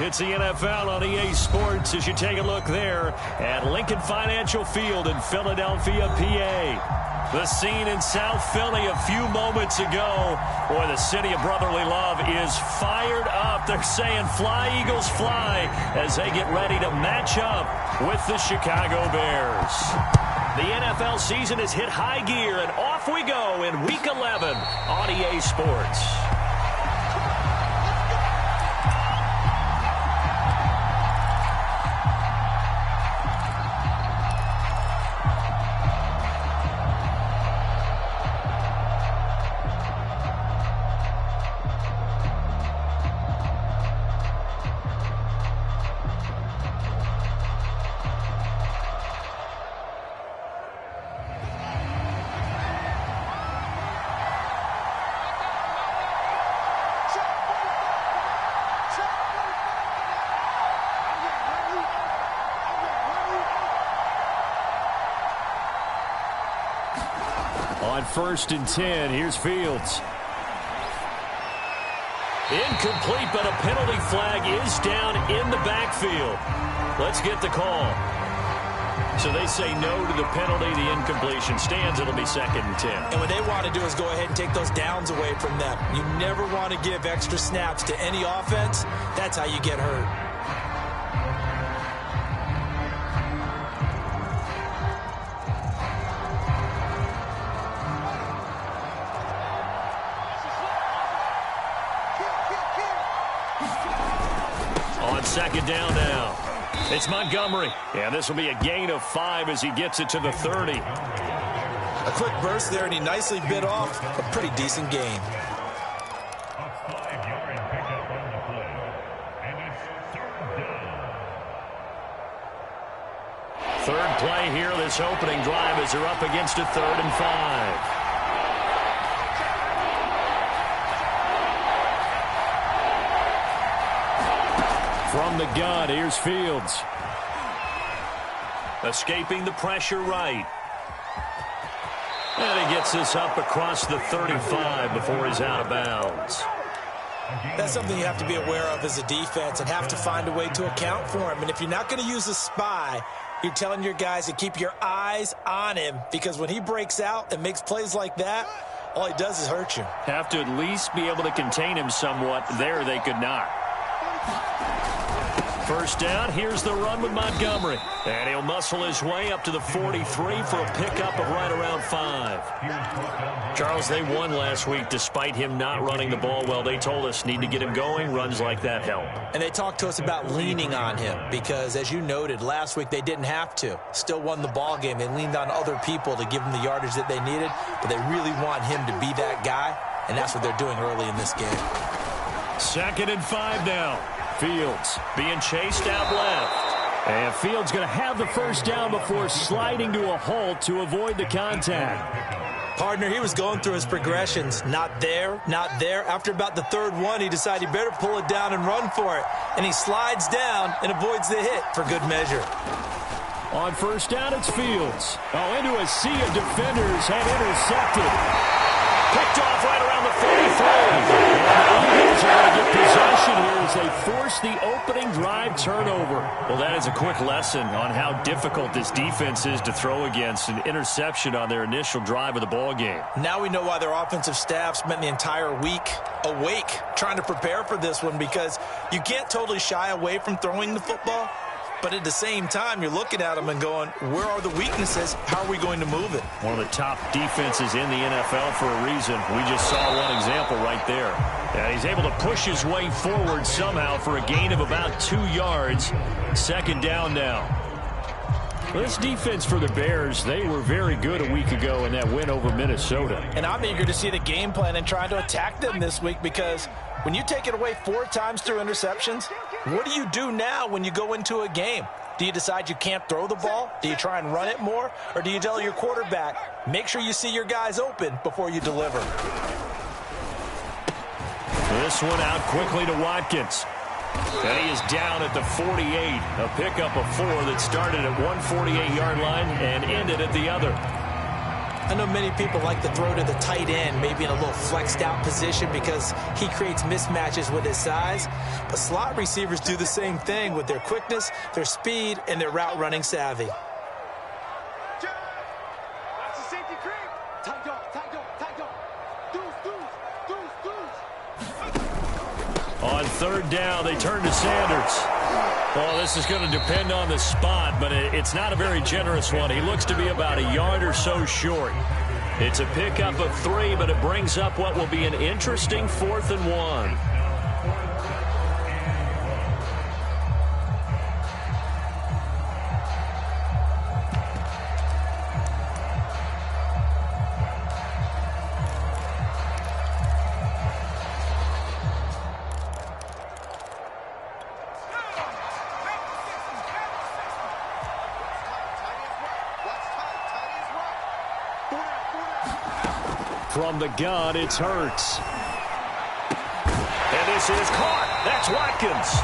It's the NFL on EA Sports as you take a look there at Lincoln Financial Field in Philadelphia, PA. The scene in South Philly a few moments ago. Boy, the city of brotherly love is fired up. They're saying, "Fly, Eagles, fly," as they get ready to match up with the Chicago Bears. The NFL season has hit high gear, and off we go in Week 11 on EA Sports. On 1st and 10, here's Fields. Incomplete, but a penalty flag is down in the backfield. Let's get the call. So they say no to the penalty. The incompletion stands. It'll be 2nd and 10. And what they want to do is go ahead and take those downs away from them. You never want to give extra snaps to any offense. That's how you get hurt. On 2nd down now, it's Montgomery. And this will be a gain of 5 as he gets it to the 30. A quick burst there, and he nicely bit off a pretty decent gain. Third play here, this opening drive as they're up against a 3rd and 5. From the gun, here's Fields. Escaping the pressure right. And he gets this up across the 35 before he's out of bounds. That's something you have to be aware of as a defense and have to find a way to account for him. And if you're not going to use a spy, you're telling your guys to keep your eyes on him, because when he breaks out and makes plays like that, all he does is hurt you. Have to at least be able to contain him somewhat. There they could not. First down, here's the run with Montgomery. And he'll muscle his way up to the 43 for a pickup of right around 5. Charles, they won last week despite him not running the ball well. They told us need to get him going. Runs like that help. And they talked to us about leaning on him because, as you noted, last week they didn't have to. Still won the ball game. They leaned on other people to give them the yardage that they needed, but they really want him to be that guy, and that's what they're doing early in this game. 2nd and 5 now. Fields being chased out left. And Fields going to have the first down before sliding to a halt to avoid the contact. Partner, he was going through his progressions. Not there, not there. After about the 3rd one, he decided he better pull it down and run for it. And he slides down and avoids the hit for good measure. On 1st down, it's Fields. Oh, into a sea of defenders and intercepted. Picked off right around the 43. And the Eagles are going to get possession here as they force the opening drive turnover. Well, that is a quick lesson on how difficult this defense is to throw against. An interception on their initial drive of the ball game. Now we know why their offensive staff spent the entire week awake trying to prepare for this one, because you can't totally shy away from throwing the football. But at the same time, you're looking at them and going, where are the weaknesses? How are we going to move it? One of the top defenses in the NFL for a reason. We just saw one example right there. And he's able to push his way forward somehow for a gain of about 2 yards. 2nd down now. This defense for the Bears, they were very good a week ago in that win over Minnesota. And I'm eager to see the game plan and trying to attack them this week, because when you take it away 4 times through interceptions, what do you do now when you go into a game? Do you decide you can't throw the ball? Do you try and run it more? Or do you tell your quarterback, make sure you see your guys open before you deliver? This one out quickly to Watkins. And he is down at the 48. A pickup of 4 that started at one 48-yard line and ended at the other. I know many people like to throw to the tight end, maybe in a little flexed out position because he creates mismatches with his size. But slot receivers do the same thing with their quickness, their speed, and their route running savvy. On third down, they turn to Sanders. Well, this is going to depend on the spot, but it's not a very generous one. He looks to be about a yard or so short. It's a pickup of 3, but it brings up what will be an interesting 4th and 1. From the gun, it's Hurts. And this is caught. That's Watkins.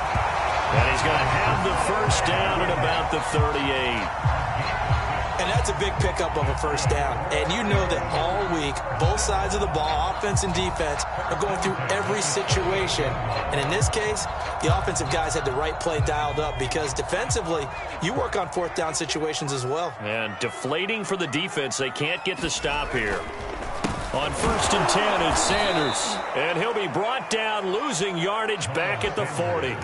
And he's going to have the first down at about the 38. And that's a big pickup of a first down. And you know that all week, both sides of the ball, offense and defense, are going through every situation. And in this case, the offensive guys had the right play dialed up because defensively, you work on 4th down situations as well. And deflating for the defense. They can't get the stop here. On 1st and 10, it's Sanders. And he'll be brought down, losing yardage back at the 40.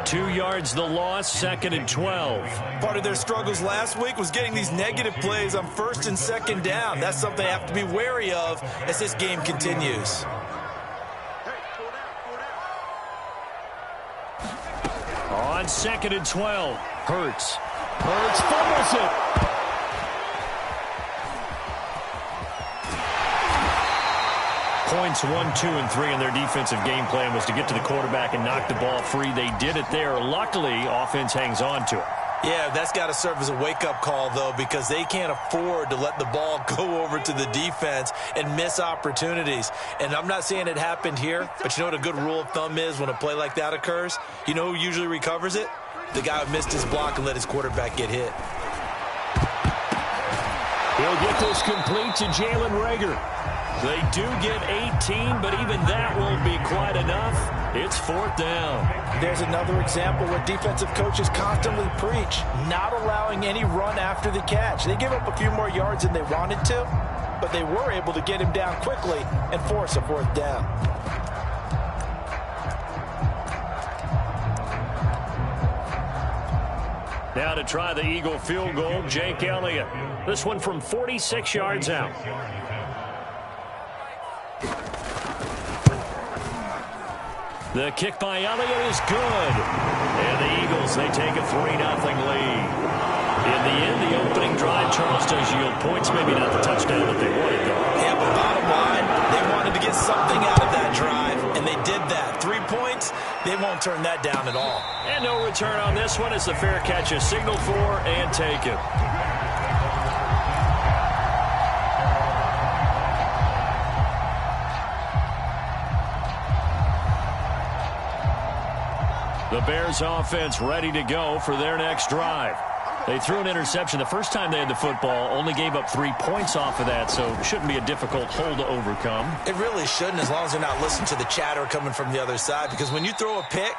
2 yards the loss, 2nd and 12. Part of their struggles last week was getting these negative plays on 1st and 2nd down. That's something they have to be wary of as this game continues. On 2nd and 12, Hurts. Hurts fumbles it. Points 1, 2, and 3 in their defensive game plan was to get to the quarterback and knock the ball free. They did it there. Luckily, offense hangs on to it. Yeah, that's got to serve as a wake-up call, though, because they can't afford to let the ball go over to the defense and miss opportunities. And I'm not saying it happened here, but you know what a good rule of thumb is when a play like that occurs? You know who usually recovers it? The guy who missed his block and let his quarterback get hit. He'll get this complete to Jalen Reagor. They do get 18, but even that won't be quite enough. It's 4th down. There's another example where defensive coaches constantly preach, not allowing any run after the catch. They give up a few more yards than they wanted to, but they were able to get him down quickly and force a 4th down. Now to try the Eagle field goal, Jake Elliott. This one from 46 yards out. The kick by Elliott is good. And the Eagles, they take a 3-0 lead. In the end, the opening drive, Charles, does yield points. Maybe not the touchdown that they wanted, though. Yeah, but bottom line, they wanted to get something out of that drive, and they did that. 3 points, they won't turn that down at all. And no return on this one as the fair catch is signaled for and taken. The Bears offense ready to go for their next drive. They threw an interception the first time they had the football, only gave up 3 points off of that, so it shouldn't be a difficult hole to overcome. It really shouldn't, as long as they're not listening to the chatter coming from the other side, because when you throw a pick,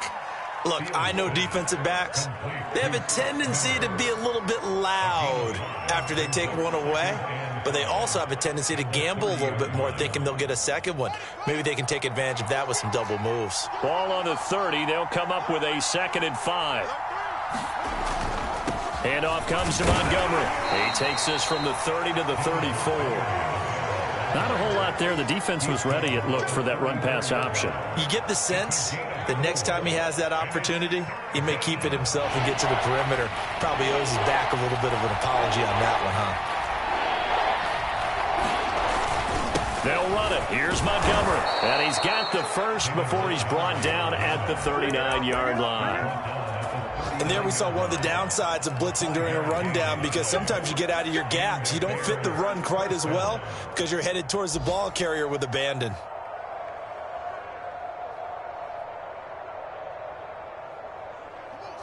look, I know defensive backs, they have a tendency to be a little bit loud after they take one away, but they also have a tendency to gamble a little bit more, thinking they'll get a second one. Maybe they can take advantage of that with some double moves. Ball on the 30. They'll come up with a 2nd and 5. Handoff comes to Montgomery. He takes this from the 30 to the 34. Not a whole lot there. The defense was ready, it looked, for that run-pass option. You get the sense that next time he has that opportunity, he may keep it himself and get to the perimeter. Probably owes his back a little bit of an apology on that one, huh? They'll run it. Here's Montgomery. And he's got the first before he's brought down at the 39-yard line. And there we saw one of the downsides of blitzing during a rundown, because sometimes you get out of your gaps. You don't fit the run quite as well because you're headed towards the ball carrier with abandon.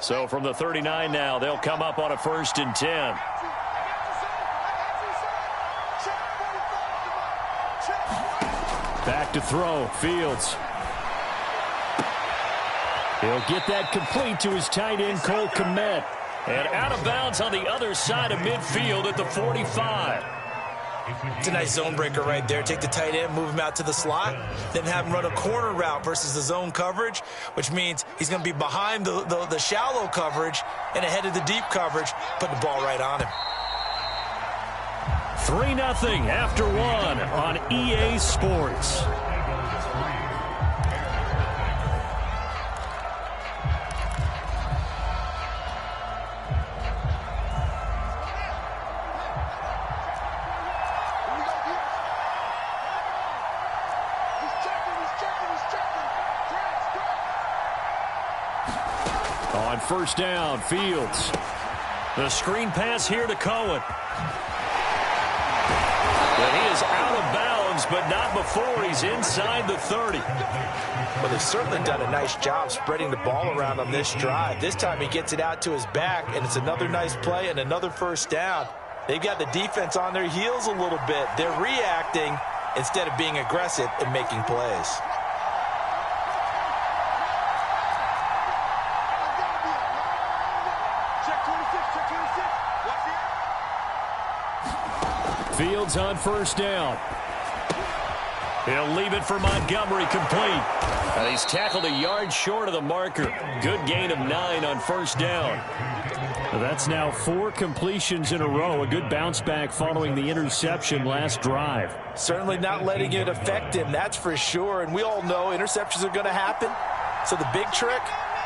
So from the 39 now, they'll come up on a 1st and 10. Back to throw. Fields. He'll get that complete to his tight end, Cole Kmet. And out of bounds on the other side of midfield at the 45. It's a nice zone breaker right there. Take the tight end, move him out to the slot, then have him run a corner route versus the zone coverage, which means he's going to be behind the shallow coverage and ahead of the deep coverage, put the ball right on him. 3-0 after 1 on EA Sports. On first down, Fields. The screen pass here to Cohen. But he is out of bounds, but not before he's inside the 30. Well, they've certainly done a nice job spreading the ball around on this drive. This time he gets it out to his back, and it's another nice play and another first down. They've got the defense on their heels a little bit. They're reacting instead of being aggressive and making plays. Fields on first down. He'll leave it for Montgomery, complete. He's tackled a yard short of the marker. Good gain of 9 on first down. That's now 4 completions in a row. A good bounce back following the interception last drive. Certainly not letting it affect him, that's for sure. And we all know interceptions are going to happen. So the big trick,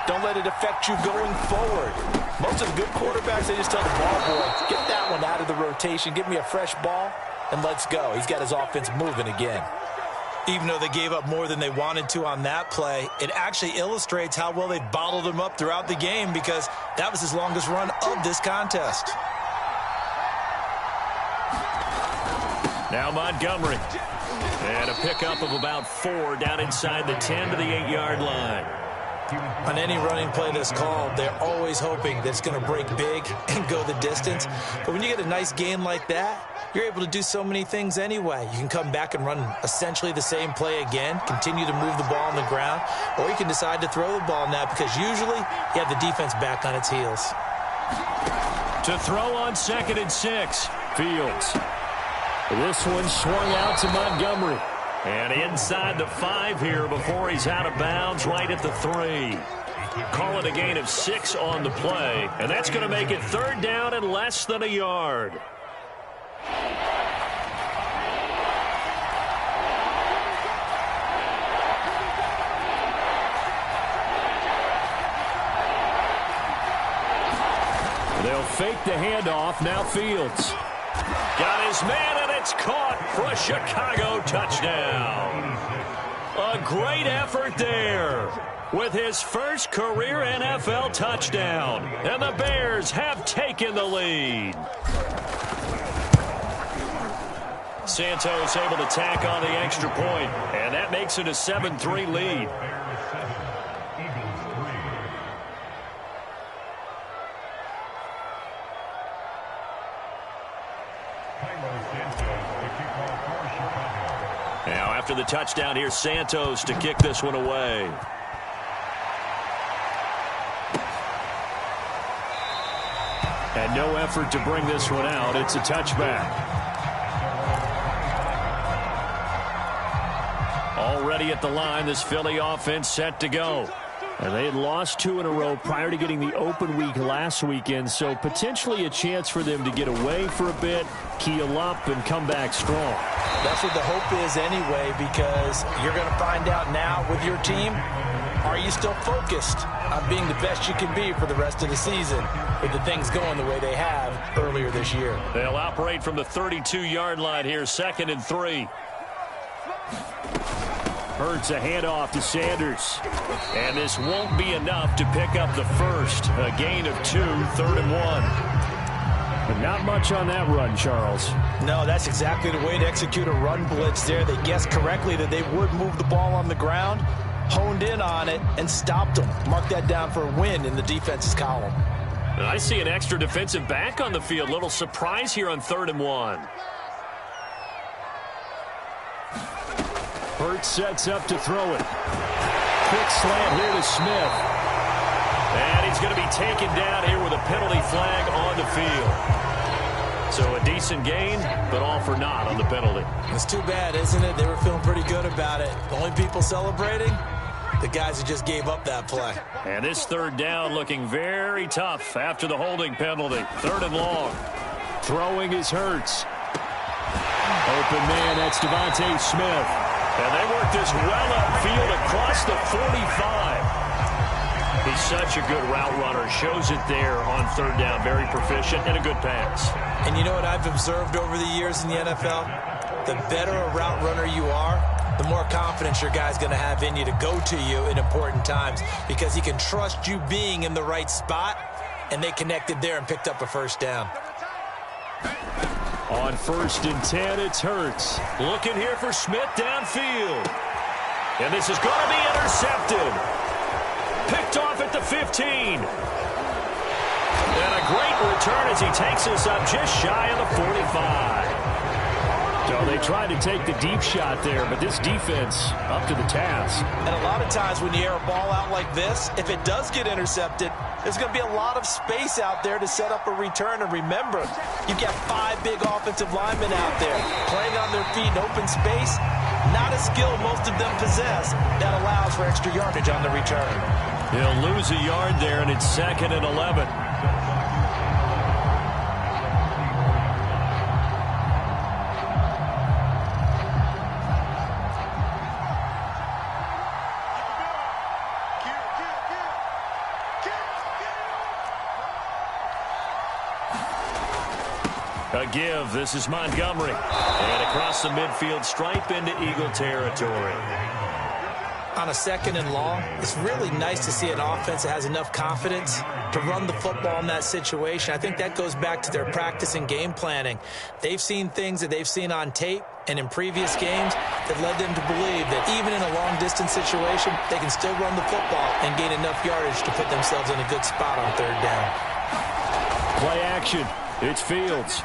don't let it affect you going forward. Most of the good quarterbacks, they just tell the ball boy, get that one out of the rotation, give me a fresh ball, and let's go. He's got his offense moving again. Even though they gave up more than they wanted to on that play, it actually illustrates how well they bottled him up throughout the game because that was his longest run of this contest. Now Montgomery. And a pickup of about 4 down inside the 10 to the 8-yard line. On any running play that's called, they're always hoping that it's going to break big and go the distance. But when you get a nice gain like that, you're able to do so many things anyway. You can come back and run essentially the same play again, continue to move the ball on the ground, or you can decide to throw the ball now because usually you have the defense back on its heels. To throw on 2nd and 6, Fields. This one swung out to Montgomery. And inside the 5 here before he's out of bounds right at the 3. Call it a gain of 6 on the play. And that's going to make it 3rd down and less than a yard. They'll fake the handoff. Now Fields. Got his man, and it's caught for a Chicago touchdown. A great effort there with his first career NFL touchdown. And the Bears have taken the lead. Santos able to tack on the extra point, and that makes it a 7-3 lead. Now after the touchdown, here's Santos to kick this one away. And no effort to bring this one out. It's a touchback. Already at the line, this Philly offense set to go. And they had lost 2 in a row prior to getting the open week last weekend, so potentially a chance for them to get away for a bit, keel up, and come back strong. That's what the hope is anyway, because you're going to find out now with your team, are you still focused on being the best you can be for the rest of the season with the things going the way they have earlier this year? They'll operate from the 32-yard line here, 2nd and 3. Hurts a handoff to Sanders. And this won't be enough to pick up the first. A gain of 2, 3rd and 1. But not much on that run, Charles. No, that's exactly the way to execute a run blitz there. They guessed correctly that they would move the ball on the ground, honed in on it, and stopped them. Mark that down for a win in the defense's column. And I see an extra defensive back on the field. Little surprise here on 3rd and 1. Hurts sets up to throw it. Quick slant here to Smith. And he's going to be taken down here with a penalty flag on the field. So a decent gain, but all for naught on the penalty. It's too bad, isn't it? They were feeling pretty good about it. The only people celebrating, the guys who just gave up that play. And this third down looking very tough after the holding penalty. 3rd and long. Throwing is Hurts. Open man, that's Devontae Smith. And they work this well upfield across the 45. He's such a good route runner. Shows it there on 3rd down. Very proficient and a good pass. And you know what I've observed over the years in the NFL? The better a route runner you are, the more confidence your guy's going to have in you to go to you in important times because he can trust you being in the right spot, and they connected there and picked up a 1st down. On 1st and 10, it's Hurts. Looking here for Smith downfield. And this is going to be intercepted. Picked off at the 15. And a great return as he takes us up just shy of the 45. So they tried to take the deep shot there, but this defense up to the task. And a lot of times when you air a ball out like this, if it does get intercepted, there's going to be a lot of space out there to set up a return. And remember, you've got 5 big offensive linemen out there playing on their feet in open space. Not a skill most of them possess that allows for extra yardage on the return. He'll lose a yard there, and it's 2nd and 11. A give. This is Montgomery. And across the midfield stripe into Eagle territory. On a 2nd and long, it's really nice to see an offense that has enough confidence to run the football in that situation. I think that goes back to their practice and game planning. They've seen things that they've seen on tape and in previous games that led them to believe that even in a long-distance situation, they can still run the football and gain enough yardage to put themselves in a good spot on 3rd down. Play action. It's Fields.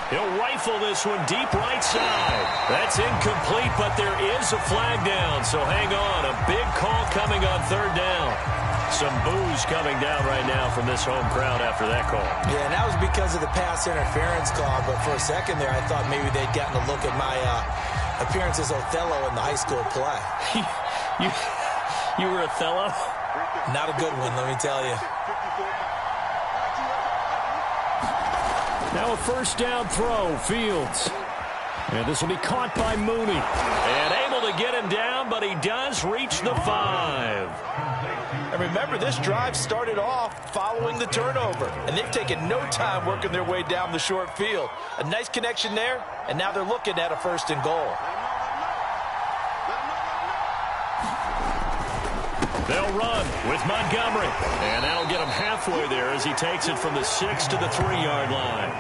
He'll rifle this one deep right side. That's incomplete, but there is a flag down, so hang on. A big call coming on 3rd down. Some boos coming down right now from this home crowd after that call. Yeah, and that was because of the pass interference call, but for a second there I thought maybe they'd gotten a look at my appearance as Othello in the high school play. You were Othello? Not a good one, let me tell you. Now a 1st down throw, Fields. And this will be caught by Mooney. And able to get him down, but he does reach the 5. And remember, this drive started off following the turnover. And they've taken no time working their way down the short field. A nice connection there, and now they're looking at a 1st and goal. They'll run with Montgomery. And that'll get him halfway there as he takes it from the 6 to the 3-yard line.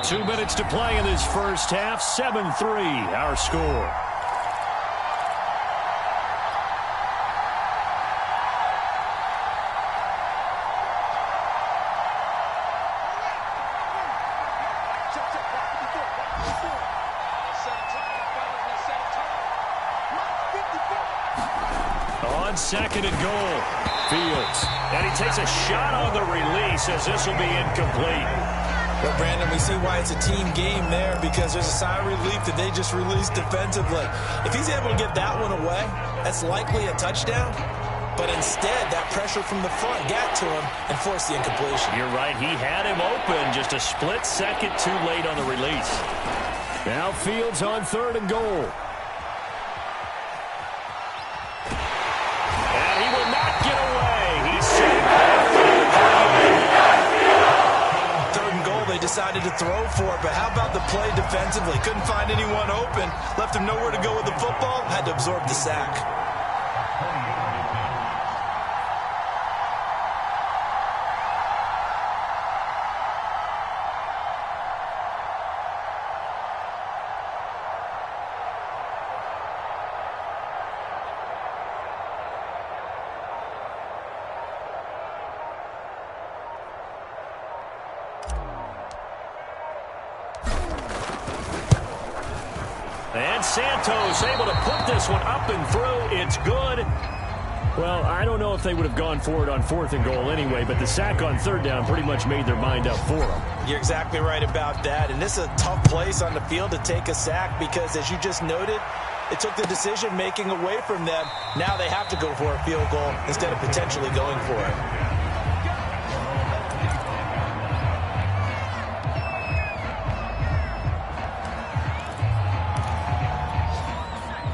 Two minutes to play in this first half. 7-3, our score. On 2nd and goal, Fields. And he takes a shot on the release as this will be incomplete. Well, Brandon, we see why it's a team game there because there's a sigh of relief that they just released defensively. If he's able to get that one away, that's likely a touchdown. But instead, that pressure from the front got to him and forced the incompletion. You're right. He had him open just a split second too late on the release. Now Fields on 3rd and goal. And he will not get away. He's safe. 3rd and goal, they decided to throw for it, but how about the play defensively? Couldn't find anyone open, left him nowhere to go with the football, had to absorb the sack. And Santos able to put this one up and through. It's good. Well, I don't know if they would have gone for it on 4th and goal anyway, but the sack on 3rd down pretty much made their mind up for them. You're exactly right about that. And this is a tough place on the field to take a sack because, as you just noted, it took the decision-making away from them. Now they have to go for a field goal instead of potentially going for it.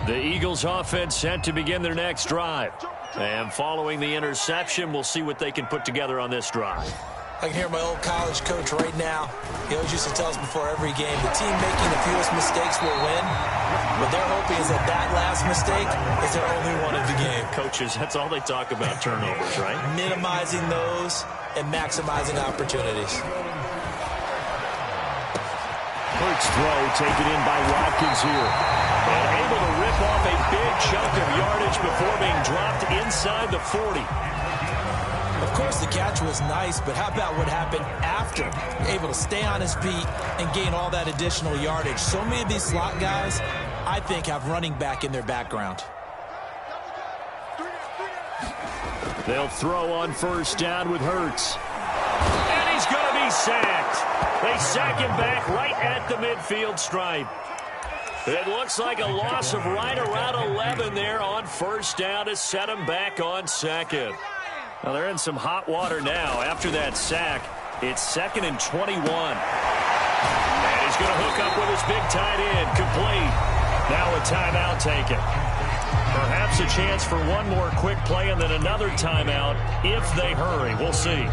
The Eagles offense set to begin their next drive. And following the interception, we'll see what they can put together on this drive. I can hear my old college coach right now. He always used to tell us before every game, the team making the fewest mistakes will win. What they're hoping is that that last mistake is their only one of the game. Coaches, that's all they talk about, turnovers, right? Minimizing those and maximizing opportunities. Hurts throw taken in by Watkins here. And able to rip off a big chunk of yardage before being dropped inside the 40. Of course, the catch was nice, but how about what happened after? Able to stay on his feet and gain all that additional yardage. So many of these slot guys, I think, have running back in their background. They'll throw on 1st down with Hurts. And he's going to be sacked. They sack him back right at the midfield stripe. It looks like a loss of right around 11 there on 1st down to set him back on 2nd. Well, they're in some hot water now. After that sack, it's 2nd and 21. And he's going to hook up with his big tight end. Complete. Now a timeout taken. Perhaps a chance for one more quick play and then another timeout if they hurry. We'll see.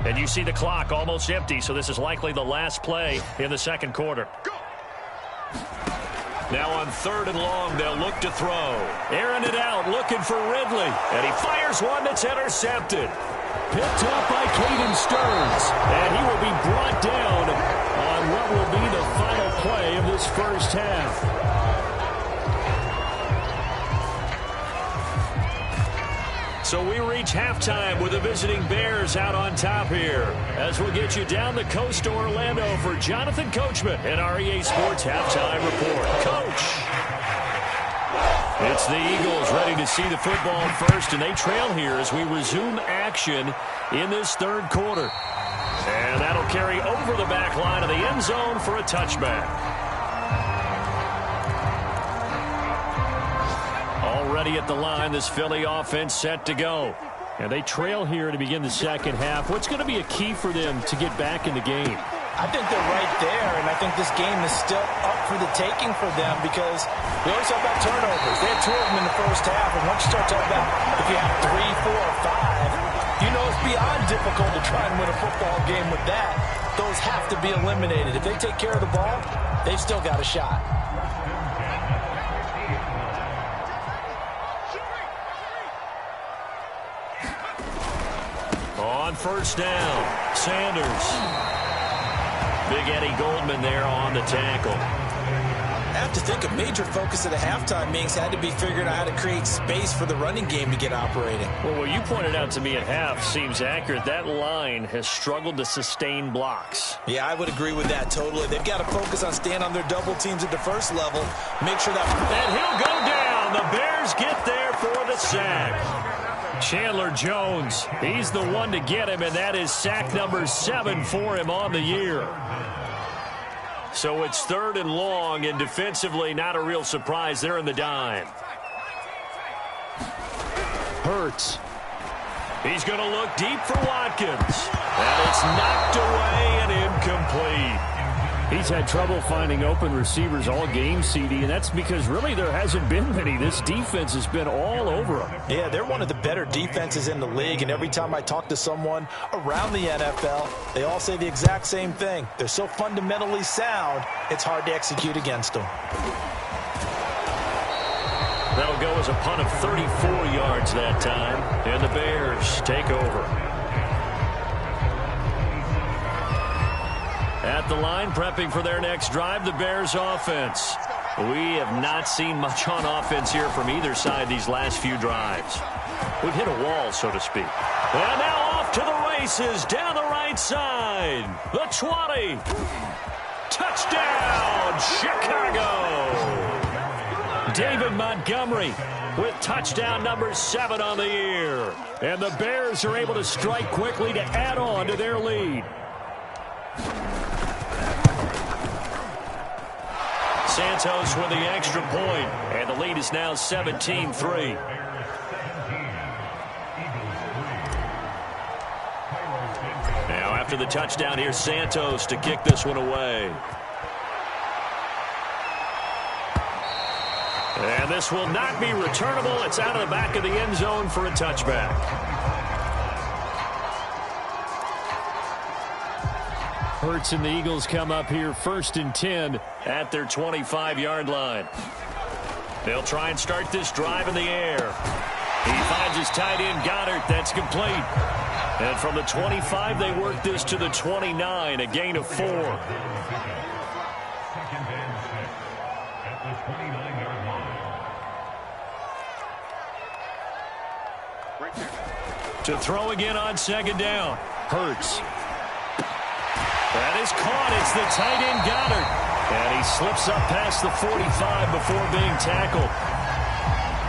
And you see the clock almost empty, so this is likely the last play in the 2nd quarter. Now on 3rd and long, they'll look to throw. Airing it out, looking for Ridley. And he fires one that's intercepted. Picked up by Caden Stearns. And he will be brought down on what will be the final play of this 1st half. So we reach halftime with the visiting Bears out on top here. As we'll get you down the coast to Orlando for Jonathan Coachman and our EA Sports Halftime Report. Coach! It's the Eagles ready to see the football first, and they trail here as we resume action in this 3rd quarter. And that'll carry over the back line of the end zone for a touchback. Already at the line, this Philly offense set to go. And they trail here to begin the 2nd half. What's going to be a key for them to get back in the game? I think they're right there, and I think this game is still up for the taking for them because we always talk about turnovers. They had 2 of them in the 1st half, and once you start talking about if you have 3, 4, 5, you know it's beyond difficult to try and win a football game with that. Those have to be eliminated. If they take care of the ball, they've still got a shot. On 1st down, Sanders. Big Eddie Goldman there on the tackle. I have to think a major focus of the halftime meetings had to be figuring out how to create space for the running game to get operating. Well, what you pointed out to me at half seems accurate. That line has struggled to sustain blocks. Yeah, I would agree with that totally. They've got to focus on staying on their double teams at the 1st level. Make sure that... And he'll go down. The Bears get there for the sack. Chandler Jones, he's the one to get him, and that is sack number 7 for him on the year. So it's 3rd and long, and defensively not a real surprise. They're in the dime. Hurts. He's going to look deep for Watkins. And it's knocked away and incomplete. He's had trouble finding open receivers all game, CD, and that's because really there hasn't been many. This defense has been all over them. Yeah, they're one of the better defenses in the league, and every time I talk to someone around the NFL, they all say the exact same thing. They're so fundamentally sound, it's hard to execute against them. That'll go as a punt of 34 yards that time, and the Bears take over. At the line, prepping for their next drive, the Bears offense. We have not seen much on offense here from either side these last few drives. We've hit a wall, so to speak. And now off to the races down the right side. The 20. Touchdown, Chicago. David Montgomery with touchdown number 7 on the year. And the Bears are able to strike quickly to add on to their lead. Santos with the extra point, and the lead is now 17-3. Now after the touchdown, here's Santos to kick this one away. And this will not be returnable. It's out of the back of the end zone for a touchback. Hurts and the Eagles come up here 1st and 10 at their 25-yard line. They'll try and start this drive in the air. He finds his tight end, Goddard. That's complete. And from the 25, they work this to the 29, a gain of 4. To throw again on 2nd down. Hurts. That is caught. It's the tight end, Goddard. And he slips up past the 45 before being tackled.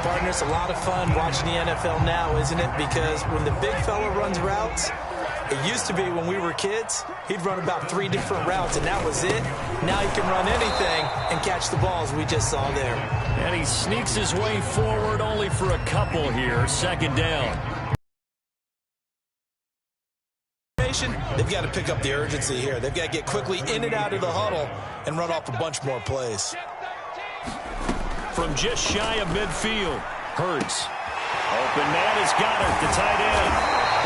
Partner, it's a lot of fun watching the NFL now, isn't it? Because when the big fella runs routes, it used to be when we were kids, he'd run about 3 different routes, and that was it. Now he can run anything and catch the balls we just saw there. And he sneaks his way forward only for a couple here. 2nd down. They've got to pick up the urgency here. They've got to get quickly in and out of the huddle and run off a bunch more plays. From just shy of midfield, Hurts. Open man is Goddard, the tight end.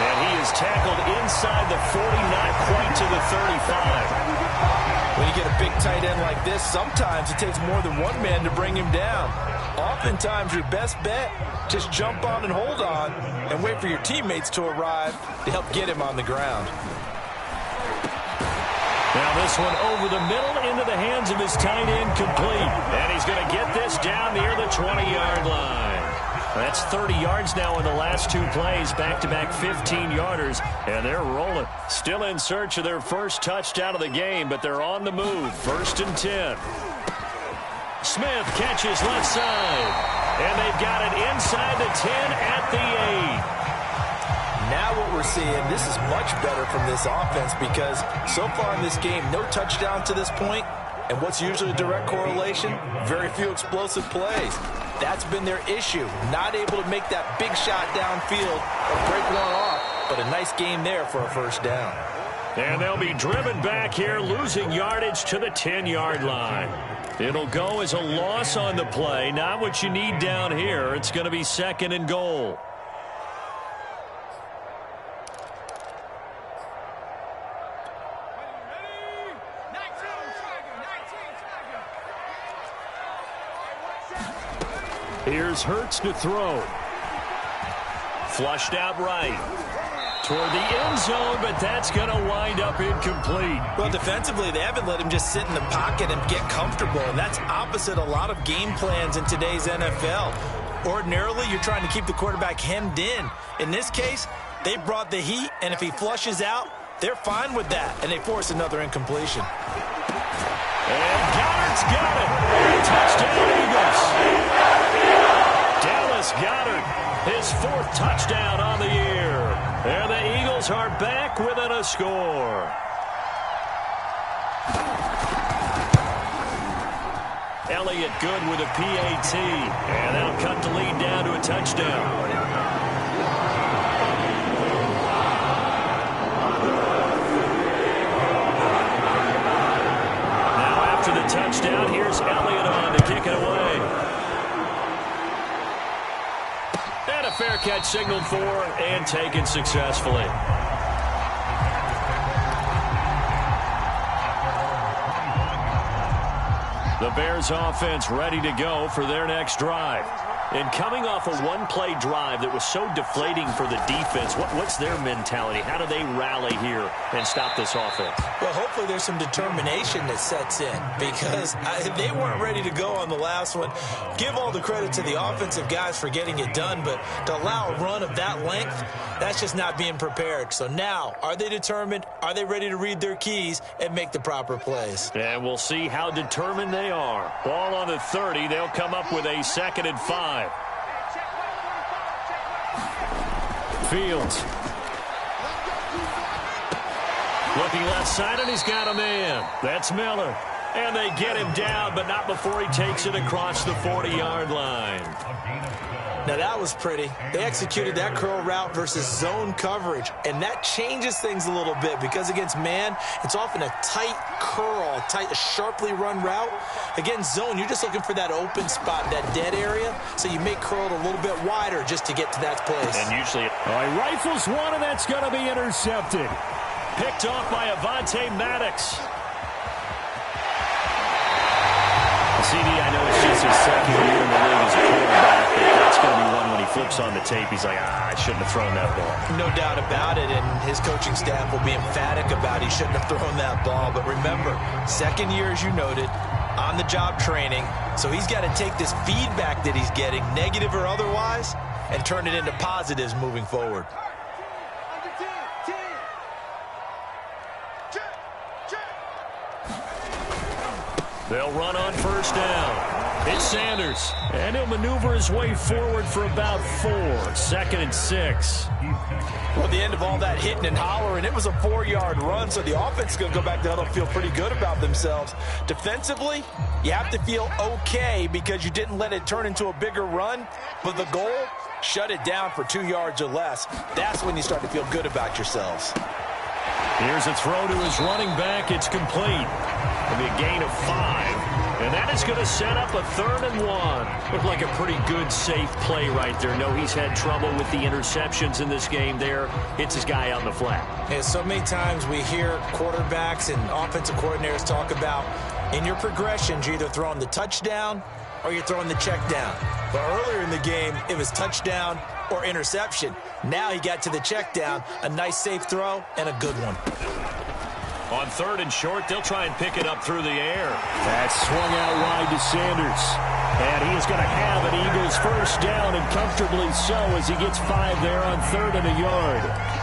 And he is tackled inside the 40, not quite to the 35. When you get a big tight end like this, sometimes it takes more than one man to bring him down. Oftentimes, your best bet, just jump on and hold on and wait for your teammates to arrive to help get him on the ground. Now this one over the middle into the hands of his tight end, complete. And he's going to get this down near the 20-yard line. That's 30 yards now in the last 2 plays, back-to-back 15-yarders, and they're rolling. Still in search of their first touchdown of the game, but they're on the move. 1st and 10. Smith catches left side, and they've got it inside the 10 at the 8. Now what we're seeing, this is much better from this offense because so far in this game, no touchdown to this point, and what's usually a direct correlation? Very few explosive plays. That's been their issue, not able to make that big shot downfield or break one off, but a nice game there for a 1st down. And they'll be driven back here, losing yardage to the 10-yard line. It'll go as a loss on the play, not what you need down here. It's going to be 2nd and goal. Here's Hurts to throw. Flushed out right. Toward the end zone, but that's going to wind up incomplete. Well, defensively, they haven't let him just sit in the pocket and get comfortable, and that's opposite a lot of game plans in today's NFL. Ordinarily, you're trying to keep the quarterback hemmed in. In this case, they brought the heat, and if he flushes out, they're fine with that, and they force another incompletion. And Goddard's got it. Touchdown, Eagles. Dallas Goedert, his 4th touchdown on the year. And the Eagles are back within a score. Elliott good with a PAT. And that'll cut the lead down to a touchdown. Now after the touchdown, here's Elliott on to kick it away. And a fair catch signaled for and taken successfully. The Bears offense ready to go for their next drive. And coming off a one-play drive that was so deflating for the defense, what's their mentality? How do they rally here and stop this offense? Well, hopefully there's some determination that sets in because they weren't ready to go on the last one. Give all the credit to the offensive guys for getting it done, but to allow a run of that length, that's just not being prepared. So now, are they determined? Are they ready to read their keys and make the proper plays? And we'll see how determined they are. Ball on the 30. They'll come up with a 2nd and 5. Fields. Looking left side, and he's got a man. That's Miller. And they get him down, but not before he takes it across the 40-yard line. Now, that was pretty. They executed that curl route versus zone coverage, and that changes things a little bit because against man, it's often a tight curl, a sharply run route. Against zone, you're just looking for that open spot, that dead area, so you make curl a little bit wider just to get to that place. And usually, all right, rifles one, and that's going to be intercepted. Picked off by Avonte Maddox. CD, I know it's just his 2nd year in the league as a quarterback, but that's going to be one when he flips on the tape. He's like, I shouldn't have thrown that ball. No doubt about it, and his coaching staff will be emphatic about he shouldn't have thrown that ball. But remember, 2nd year, as you noted, on-the-job training, so he's got to take this feedback that he's getting, negative or otherwise, and turn it into positives moving forward. They'll run on 1st down. It's Sanders. And he'll maneuver his way forward for about 4. 2nd and 6. Well, at the end of all that hitting and hollering, it was a 4-yard run, so the offense is going to go back to huddle, feel pretty good about themselves. Defensively, you have to feel okay because you didn't let it turn into a bigger run. But the goal, shut it down for 2 yards or less. That's when you start to feel good about yourselves. Here's a throw to his running back. It's complete. It'll be a gain of 5. And that is going to set up a 3rd and 1. Looked like a pretty good, safe play right there. No, he's had trouble with the interceptions in this game there. Hits his guy on the flat. And so many times we hear quarterbacks and offensive coordinators talk about in your progressions, you're either throwing the touchdown or you're throwing the check down. But earlier in the game, it was touchdown or interception. Now he got to the check down, a nice safe throw, and a good one. On 3rd and short, they'll try and pick it up through the air. That's swung out wide to Sanders. And he is going to have an Eagles 1st down, and comfortably so as he gets 5 there on 3rd and a yard.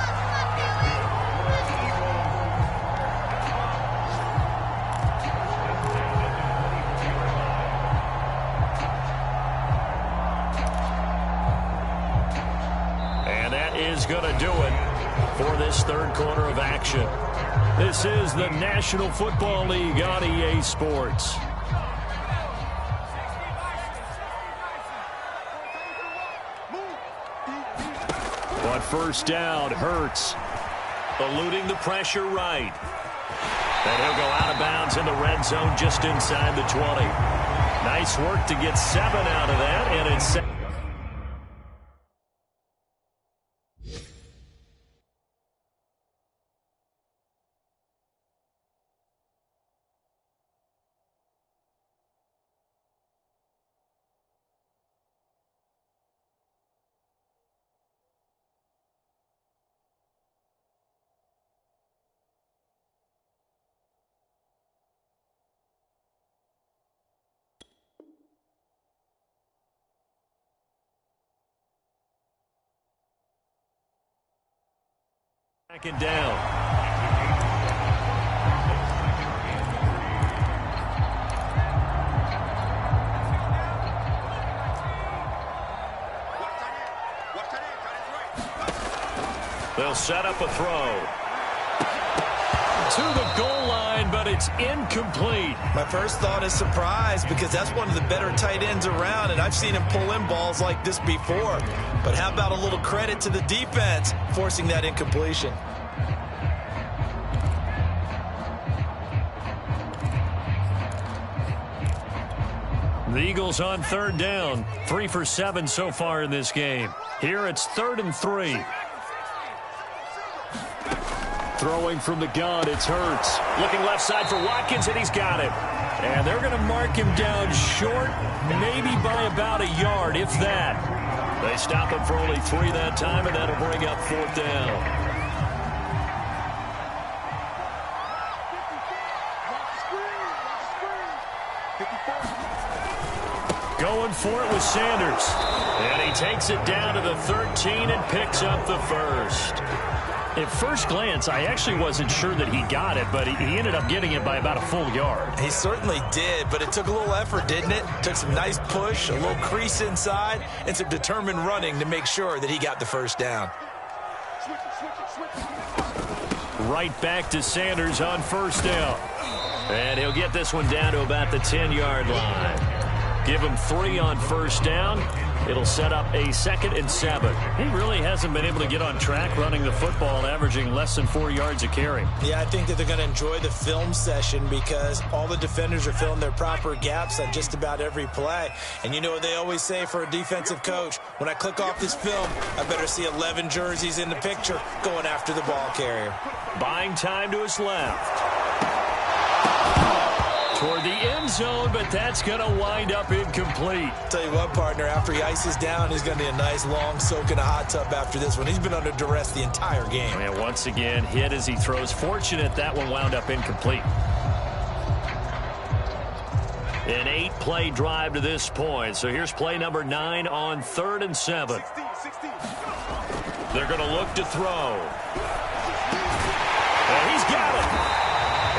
Is going to do it for this 3rd quarter of action. This is the National Football League on EA Sports. On 1st down, Hurts eluding the pressure right. And he'll go out of bounds in the red zone just inside the 20. Nice work to get 7 out of that, and it's 7. Second down. They'll set up a throw to the goal line, but it's incomplete. My first thought is surprise because that's one of the better tight ends around, and I've seen him pull in balls like this before. But how about a little credit to the defense forcing that incompletion? The Eagles on 3rd down, 3 for 7 so far in this game. Here it's 3rd and 3. Throwing from the gun, it's Hurts. Looking left side for Watkins, and he's got it. And they're going to mark him down short, maybe by about a yard, if that. They stop him for only 3 that time, and that'll bring up 4th down. Going for it with Sanders. And he takes it down to the 13 and picks up the first. At first glance, I actually wasn't sure that he got it, but he ended up getting it by about a full yard. He certainly did, but it took a little effort, didn't it? Took some nice push, a little crease inside, and some determined running to make sure that he got the first down. Right back to Sanders on 1st down. And he'll get this one down to about the 10-yard line. Give him 3 on 1st down. It'll set up a 2nd and 7. He really hasn't been able to get on track running the football, averaging less than 4 yards a carry. Yeah, I think that they're going to enjoy the film session because all the defenders are filling their proper gaps on just about every play. And you know what they always say for a defensive coach? When I click off this film, I better see 11 jerseys in the picture going after the ball carrier. Buying time to his left. Toward the end zone, but that's going to wind up incomplete. Tell you what, partner, after he ices down, he's going to need a nice long soak in a hot tub after this one. He's been under duress the entire game. And once again, hit as he throws. Fortunate that one wound up incomplete. An 8-play drive to this point. So here's play number 9 on 3rd and 7. They're going to look to throw. And he's got it.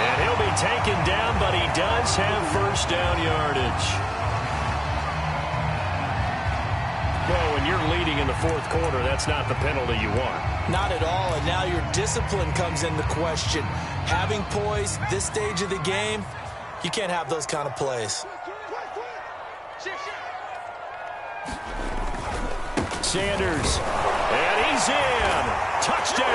And he'll be taken down, but he does have 1st down yardage. Well, when you're leading in the 4th quarter, that's not the penalty you want. Not at all, and now your discipline comes into question. Having poise this stage of the game, you can't have those kind of plays. Sanders, and he's in. Touchdown.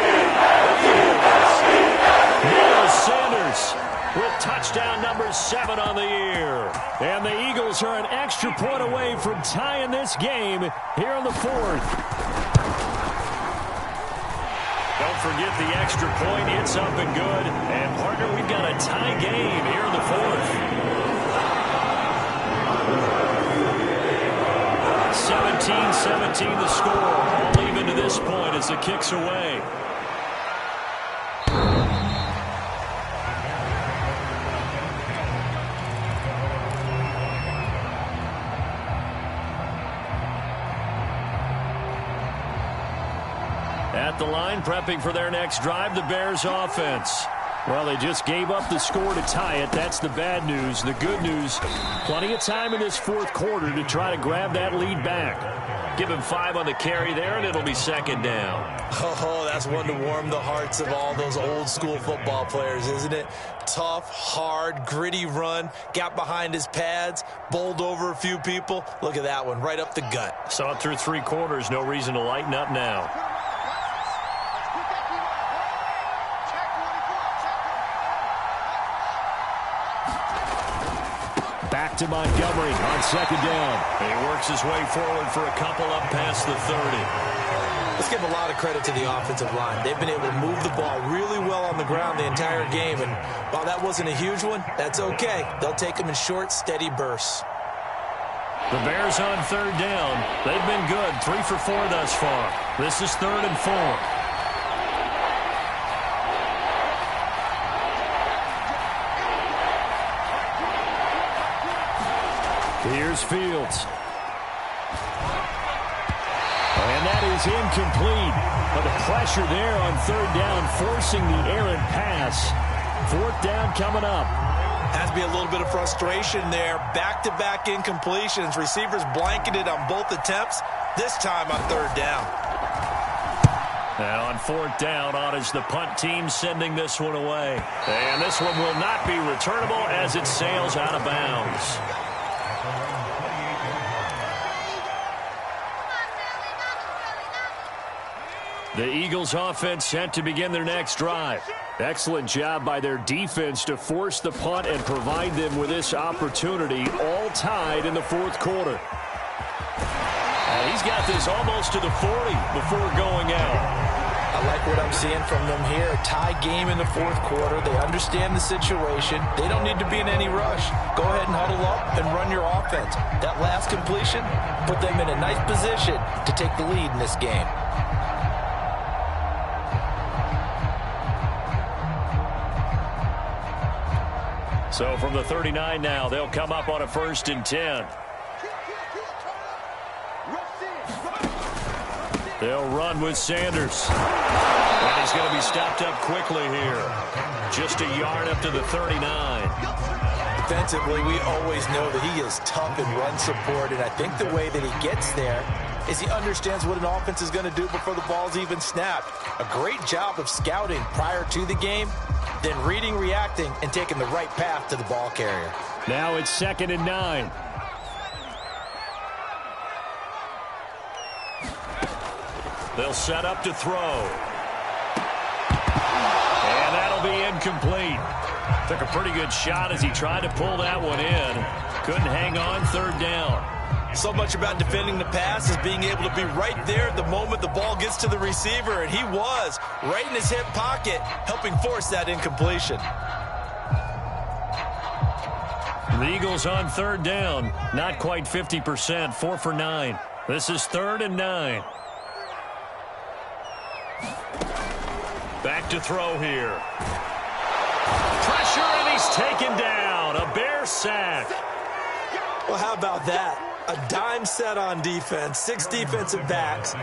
Miles Sanders with touchdown number 7 on the year. And the Eagles are an extra point away from tying this game here in the 4th. Don't forget the extra point. It's up and good. And, partner, we've got a tie game here in the 4th. 17-17 the score. All even to this point as the kick's away. At the line, prepping for their next drive, the Bears offense. Well, they just gave up the score to tie it. That's the bad news. The good news, plenty of time in this 4th quarter to try to grab that lead back. Give him 5 on the carry there, and it'll be 2nd down. Oh, that's one to warm the hearts of all those old-school football players, isn't it? Tough, hard, gritty run, got behind his pads, bowled over a few people. Look at that one, right up the gut. Saw it through 3 quarters. No reason to lighten up now. Back to Montgomery on 2nd down. And he works his way forward for a couple up past the 30. Let's give a lot of credit to the offensive line. They've been able to move the ball really well on the ground the entire game. And while that wasn't a huge one, that's okay. They'll take them in short, steady bursts. The Bears on 3rd down. They've been good. 3 for 4 thus far. This is 3rd and 4. Here's Fields. And that is incomplete. But the pressure there on 3rd down, forcing the errant pass. 4th down coming up. Has to be a little bit of frustration there. Back-to-back incompletions. Receivers blanketed on both attempts. This time on 3rd down. And on 4th down, on is the punt team sending this one away. And this one will not be returnable as it sails out of bounds. The Eagles offense set to begin their next drive. Excellent job by their defense to force the punt and provide them with this opportunity, all tied in the 4th quarter. And he's got this almost to the 40 before going out. I like what I'm seeing from them here. A tie game in the fourth quarter. They understand the situation. They don't need to be in any rush. Go ahead and huddle up and run your offense. That last completion put them in a nice position to take the lead in this game. So from the 39 now, they'll come up on a 1st and 10. They'll run with Sanders. And he's going to be stopped up quickly here. Just a yard up to the 39. Defensively, we always know that he is tough in run support, and I think the way that he gets there is he understands what an offense is going to do before the ball's even snapped. A great job of scouting prior to the game, then reading, reacting, and taking the right path to the ball carrier. Now it's 2nd and 9. They'll set up to throw. And that'll be incomplete. Took a pretty good shot as he tried to pull that one in. Couldn't hang on, 3rd down. So much about defending the pass is being able to be right there at the moment the ball gets to the receiver, and he was right in his hip pocket, helping force that incompletion. The Eagles on 3rd down. Not quite 50%, 4 for 9. This is 3rd and 9. Back to throw here. Pressure, and he's taken down. A Bear sack. Well, how about that? A dime set on defense, 6 defensive backs.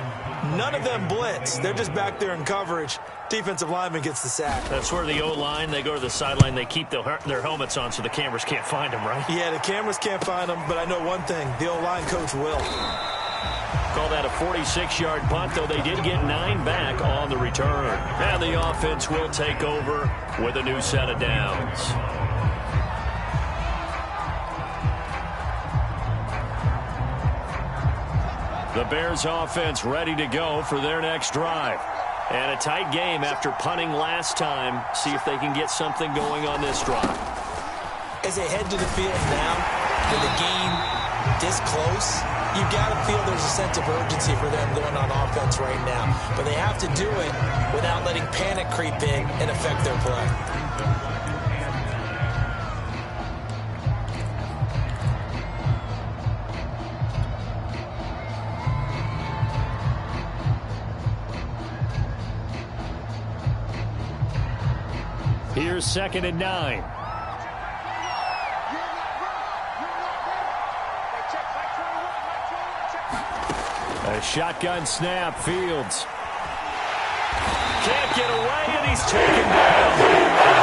None of them blitz. They're just back there in coverage. Defensive lineman gets the sack. That's where the O-line, they go to the sideline, they keep their helmets on so the cameras can't find them, right? Yeah, the cameras can't find them, but I know one thing. The O-line coach will. Call that a 46-yard punt, though they did get 9 back on the return. And the offense will take over with a new set of downs. The Bears offense ready to go for their next drive. And a tight game after punting last time. See if they can get something going on this drive. As they head to the field now, with the game this close, you got to feel there's a sense of urgency for them going on offense right now. But they have to do it without letting panic creep in and affect their play. Here's 2nd and 9. A shotgun snap, Fields. Can't get away, and he's taken down.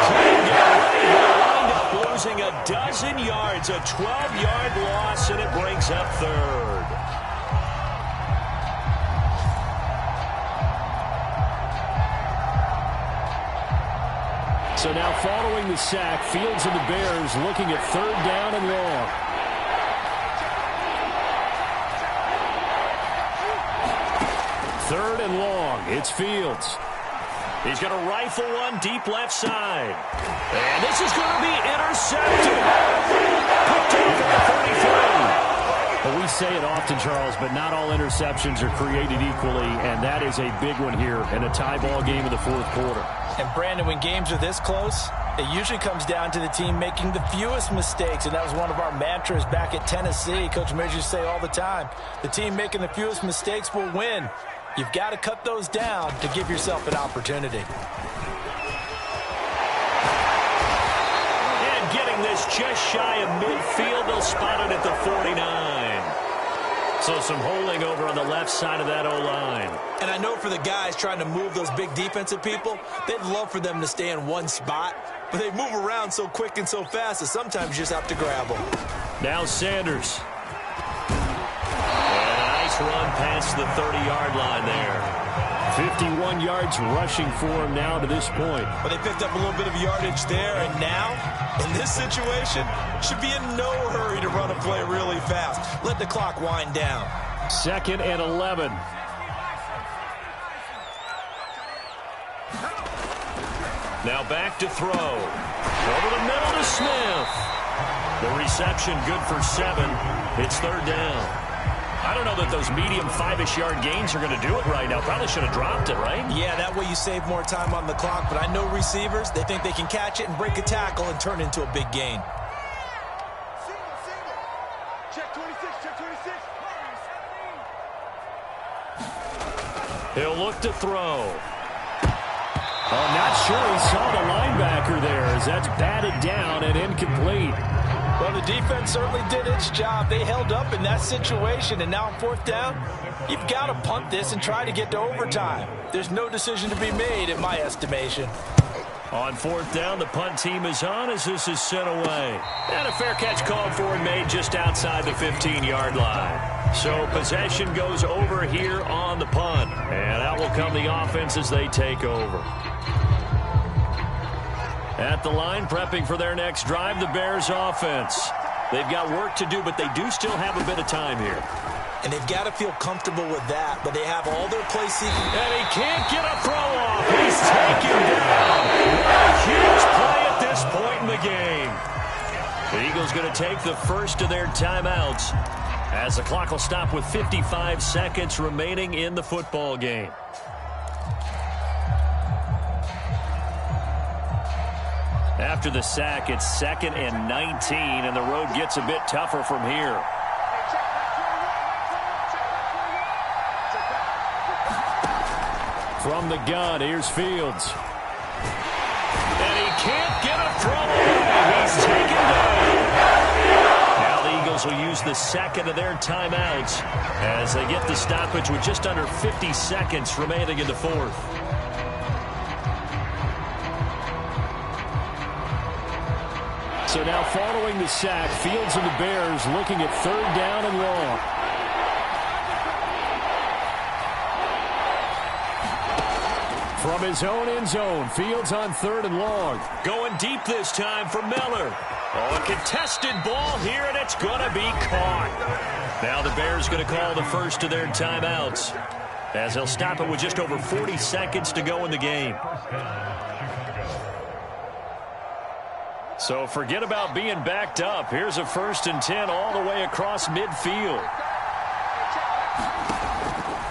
Can't get away. He'll wind up losing a dozen yards, a 12-yard loss, and it brings up 3rd. So now following the sack, Fields and the Bears looking at 3rd down and long. Third and long. It's Fields. He's going to rifle one deep left side. And this is going to be intercepted. Picked off at the 33. Well, we say it often, Charles, but not all interceptions are created equally, and that is a big one here in a tie ball game in the 4th quarter. And, Brandon, when games are this close, it usually comes down to the team making the fewest mistakes, and that was one of our mantras back at Tennessee. Coach Mears used to say all the time, the team making the fewest mistakes will win. You've got to cut those down to give yourself an opportunity. And getting this just shy of midfield, they'll spot it at the 49. So some holding over on the left side of that O-line. And I know for the guys trying to move those big defensive people, they'd love for them to stay in one spot, but they move around so quick and so fast that sometimes you just have to grab them. Now Sanders. Run past the 30-yard line there. 51 yards rushing for him now to this point. But they picked up a little bit of yardage there, and now, in this situation, should be in no hurry to run a play really fast. Let the clock wind down. 2nd and 11. Now back to throw. Over the middle to Smith. The reception good for 7. It's 3rd down. I don't know that those medium 5-ish yard gains are going to do it right now. Probably should have dropped it, right? Yeah, that way you save more time on the clock. But I know receivers, they think they can catch it and break a tackle and turn it into a big gain. Check 26, check 26. He'll look to throw. Oh, not sure he saw the linebacker there as that's batted down and incomplete. Well, the defense certainly did its job. They held up in that situation, and now on fourth down, you've got to punt this and try to get to overtime. There's no decision to be made in my estimation. On fourth down, the punt team is on as this is sent away. And a fair catch called for and made just outside the 15-yard line. So possession goes over here on the punt. And out will come the offense as they take over. At the line, prepping for their next drive, the Bears offense. They've got work to do, but they do still have a bit of time here. And they've got to feel comfortable with that, but they have all their play seeking. And he can't get a throw off. He's taken down. What a huge play at this point in the game. The Eagles going to take the first of their timeouts as the clock will stop with 55 seconds remaining in the football game. After the sack, it's 2nd and 19, and the road gets a bit tougher from here. From the gun, here's Fields. And he can't get a throw away. He's taken down. Now the Eagles will use the second of their timeouts as they get the stoppage with just under 50 seconds remaining in the fourth. So now following the sack, Fields and the Bears looking at 3rd down and long. From his own end zone, Fields on 3rd and long. Going deep this time for Miller. Oh, a contested ball here, and it's going to be caught. Now the Bears going to call the first of their timeouts as they'll stop it with just over 40 seconds to go in the game. So forget about being backed up. Here's a 1st and 10 all the way across midfield.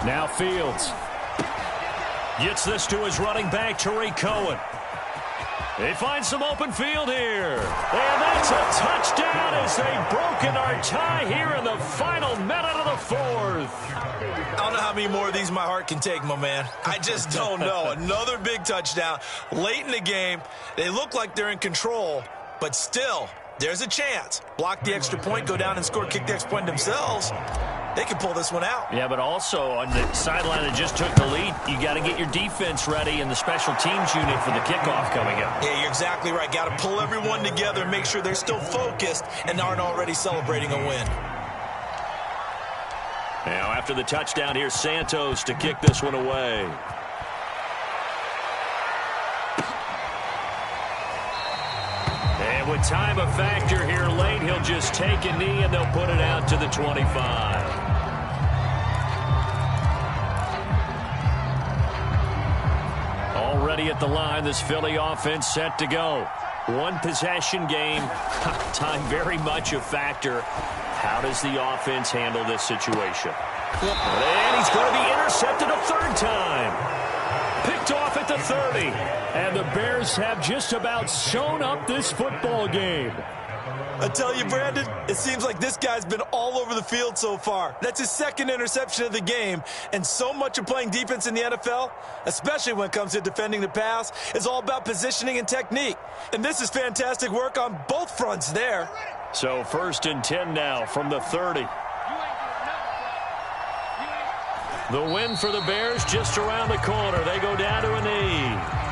Now Fields gets this to his running back, Tariq Cohen. They find some open field here. And that's a touchdown as they've broken our tie here in the final minute of the fourth. I don't know how many more of these my heart can take, my man. I just don't know. Another big touchdown late in the game. They look like they're in control, but still, there's a chance. Block the extra point, go down and score, kick the extra point themselves. They can pull this one out. Yeah, but also on the sideline that just took the lead, you got to get your defense ready and the special teams unit for the kickoff coming up. Yeah, you're exactly right. Got to pull everyone together and make sure they're still focused and aren't already celebrating a win. Now after the touchdown, here's Santos to kick this one away. And with time a factor here late, he'll just take a knee and they'll put it out to the 25. Already at the line, this Philly offense set to go. One possession game. Time very much a factor. How does the offense handle this situation? And he's going to be intercepted a 3rd time. Picked off at the 30. And the Bears have just about sewn up this football game. I tell you, Brandon, it seems like this guy's been all over the field so far. That's his 2nd interception of the game. And so much of playing defense in the NFL, especially when it comes to defending the pass, is all about positioning and technique. And this is fantastic work on both fronts there. So 1st and 10 now from the 30. The win for the Bears just around the corner. They go down to a knee.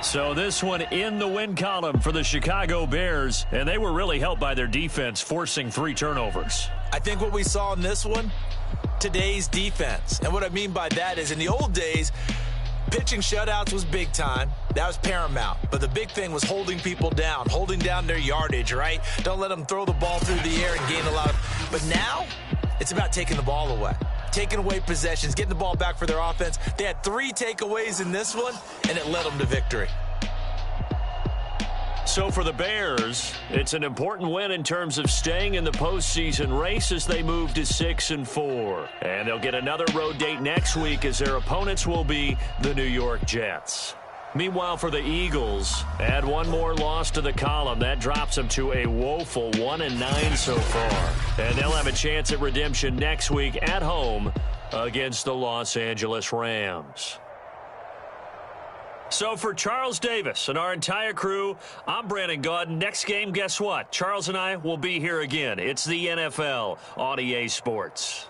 So this one in the win column for the Chicago Bears, and they were really helped by their defense forcing 3 turnovers. I think what we saw in this one, today's defense. And what I mean by that is in the old days, pitching shutouts was big time. That was paramount. But the big thing was holding people down, holding down their yardage, right? Don't let them throw the ball through the air and gain a lot of... But now, it's about taking the ball away. Taking away possessions, getting the ball back for their offense. They had 3 takeaways in this one, and it led them to victory. So for the Bears, it's an important win in terms of staying in the postseason race as they move to 6-4. And they'll get another road date next week as their opponents will be the New York Jets. Meanwhile, for the Eagles, add one more loss to the column. That drops them to a woeful 1-9 so far. And they'll have a chance at redemption next week at home against the Los Angeles Rams. So for Charles Davis and our entire crew, I'm Brandon Gaudin. Next game, guess what? Charles and I will be here again. It's the NFL on EA Sports.